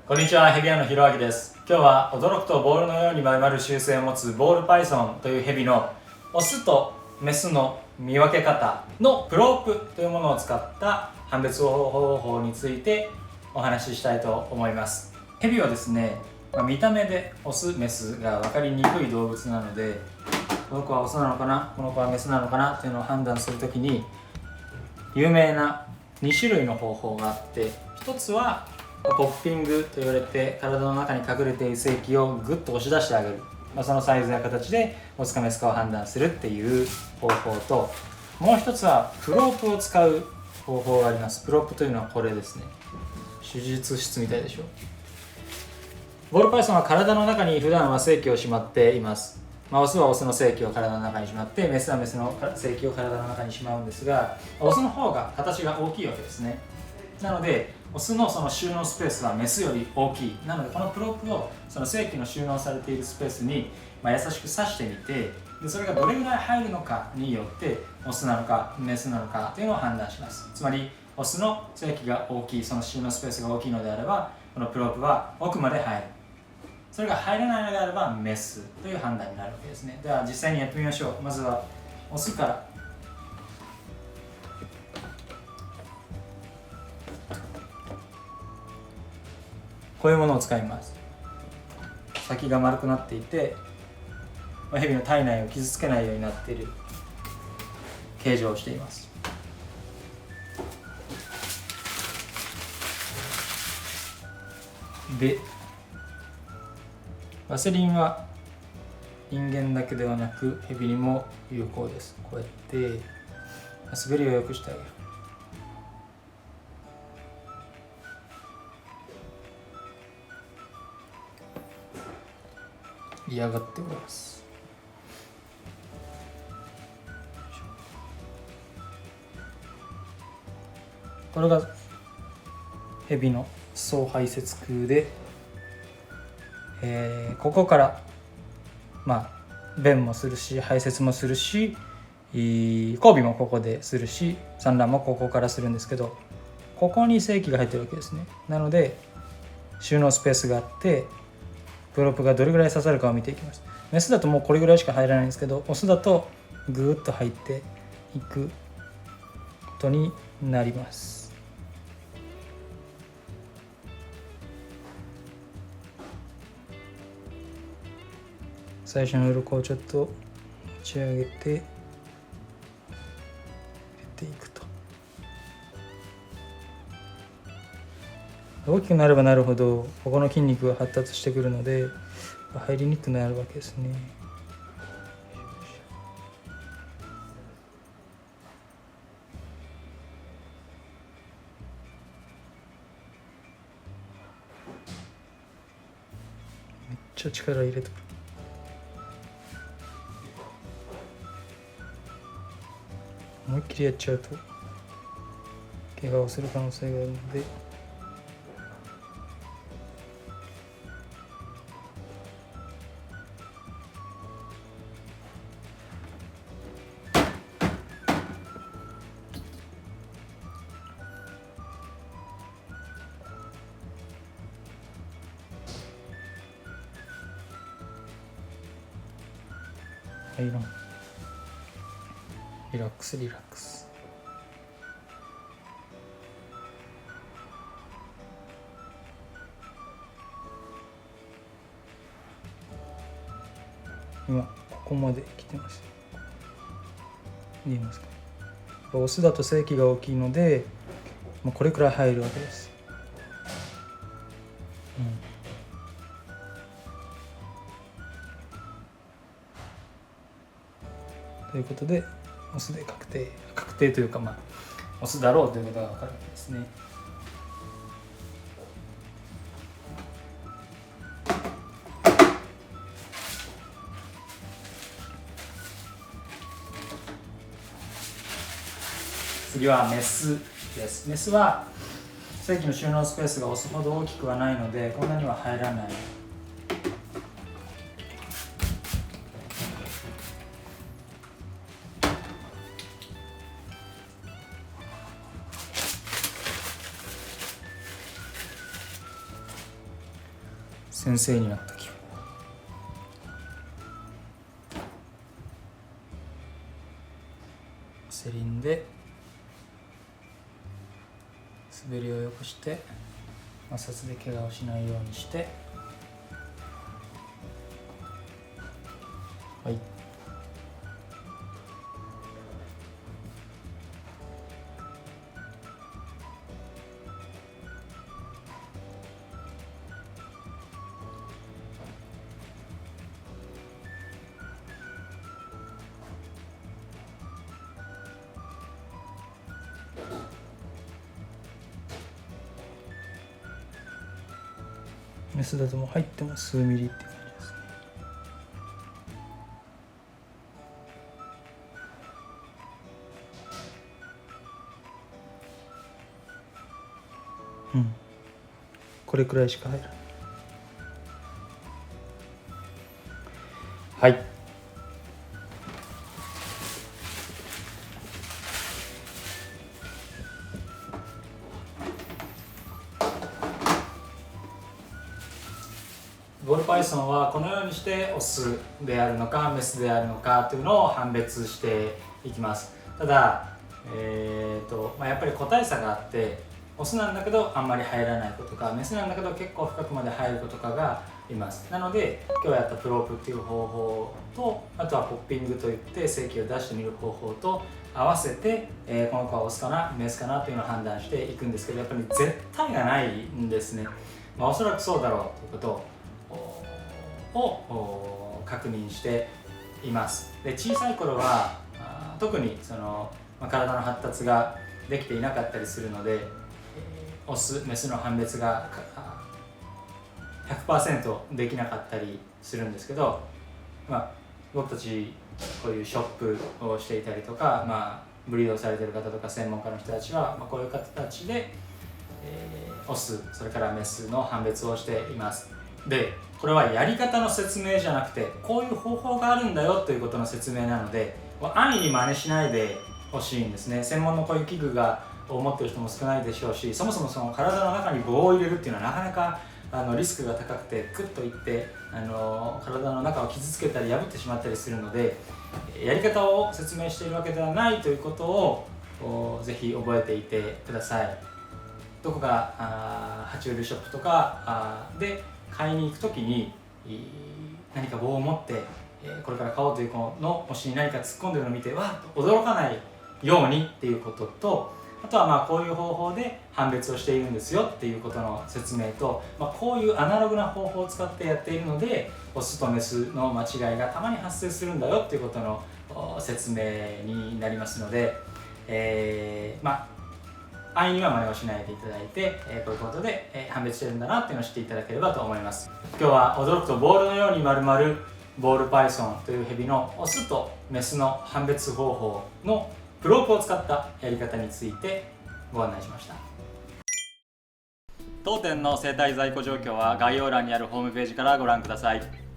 こんにちは、ヘビ屋のひろあきです。今日は驚くとボールのように丸まる習性を持つボールパイソンというヘビのオスとメスの見分け方のプロープというものを使った判別方法についてお話ししたいと思います。ヘビはですね、見た目でオス、メスが分かりにくい動物なので、この子はオスなのかな、この子はメスなのかなというのを判断するときに有名な2種類の方法があって、一つはポッピングと言われて体の中に隠れている精液をグッと押し出してあげる、そのサイズや形でオスかメスかを判断するっていう方法と、もう一つはプロープを使う方法があります。プロープというのはこれですね。手術室みたいでしょ。ボールパイソンは体の中に普段は精液をしまっています。オスはオスの精液を体の中にしまって、メスはメスの精液を体の中にしまうんですが、オスの方が形が大きいわけですね。なのでオスのその収納スペースはメスより大きい。なのでこのプロープをその精液の収納されているスペースに優しく刺してみて、でそれがどれぐらい入るのかによってオスなのかメスなのかというのを判断します。つまりオスの精液が大きい、その収納スペースが大きいのであれば、このプロープは奥まで入る。それが入らないのであればメスという判断になるわけですね。では実際にやってみましょう。まずはオスから。こういうものを使います。先が丸くなっていて、ヘビの体内を傷つけないようになっている形状をしています。で、ワセリンは人間だけではなくヘビにも有効です。こうやって滑りを良くしてあげる。嫌がっております。これがヘビの総排泄腔で、ここから便もするし排泄もするし、交尾もここでするし、産卵もここからするんですけど、ここに精液が入ってるわけですね。なので収納スペースがあって、プロープがどれぐらい刺さるかを見ていきます。メスだともうこれぐらいしか入らないんですけど、オスだとぐーっと入っていくことになります。最初の鱗をちょっと持ち上げて入れていくと。大きくなればなるほどここの筋肉が発達してくるので入りにくくなるわけですね。めっちゃ力入れてくる。思いっきりやっちゃうと怪我をする可能性があるので、リラックスリラックス。今ここまで来てます。見えますか？オスだと精液が大きいので、これくらい入るわけです。ということでオスで確定というか、オスだろうということが分かるわけですね。次はメスです。メスは精液の収納スペースがオスほど大きくはないのでこんなには入らない。先生になった気分。セリンで滑りをよくして摩擦で怪我をしないようにして、はい、メスだともう入っても数ミリって感じですね。うん、これくらいしか入らない。はい。ボールパイソンはこのようにしてオスであるのかメスであるのかというのを判別していきます。ただ、やっぱり個体差があって、オスなんだけどあんまり入らない子とか、メスなんだけど結構深くまで入る子とかがいます。なので今日やったプロープっていう方法と、あとはポッピングといって精液を出してみる方法と合わせて、この子はオスかなメスかなというのを判断していくんですけど、やっぱり絶対がないんですね。おそらくそうだろうということを確認しています。で、小さい頃は特に体の発達ができていなかったりするので、オスメスの判別が100% できなかったりするんですけど、僕たちこういうショップをしていたりとか、ブリードされている方とか専門家の人たちは、こういう形で、オスそれからメスの判別をしています。で、これはやり方の説明じゃなくて、こういう方法があるんだよということの説明なので、安易に真似しないでほしいんですね。専門のこういう器具を持っている人も少ないでしょうし、そもそもその体の中に棒を入れるっていうのはなかなかリスクが高くて、クッといって体の中を傷つけたり破ってしまったりするので、やり方を説明しているわけではないということをぜひ覚えていてください。どこか爬虫類ショップとかで買いに行くときに何か棒を持ってこれから買おうという子のお尻に何か突っ込んでるのを見てわっと驚かないようにっていうことと、あとはこういう方法で判別をしているんですよっていうことの説明と、こういうアナログな方法を使ってやっているのでオスとメスの間違いがたまに発生するんだよっていうことの説明になりますので、安易には真似をしないでいただいて、こういうことで判別してるんだなっていうのを知っていただければと思います。今日は驚くとボールのように丸まるボールパイソンというヘビのオスとメスの判別方法のプロープを使ったやり方についてご案内しました。当店の生態在庫状況は概要欄にあるホームページからご覧ください。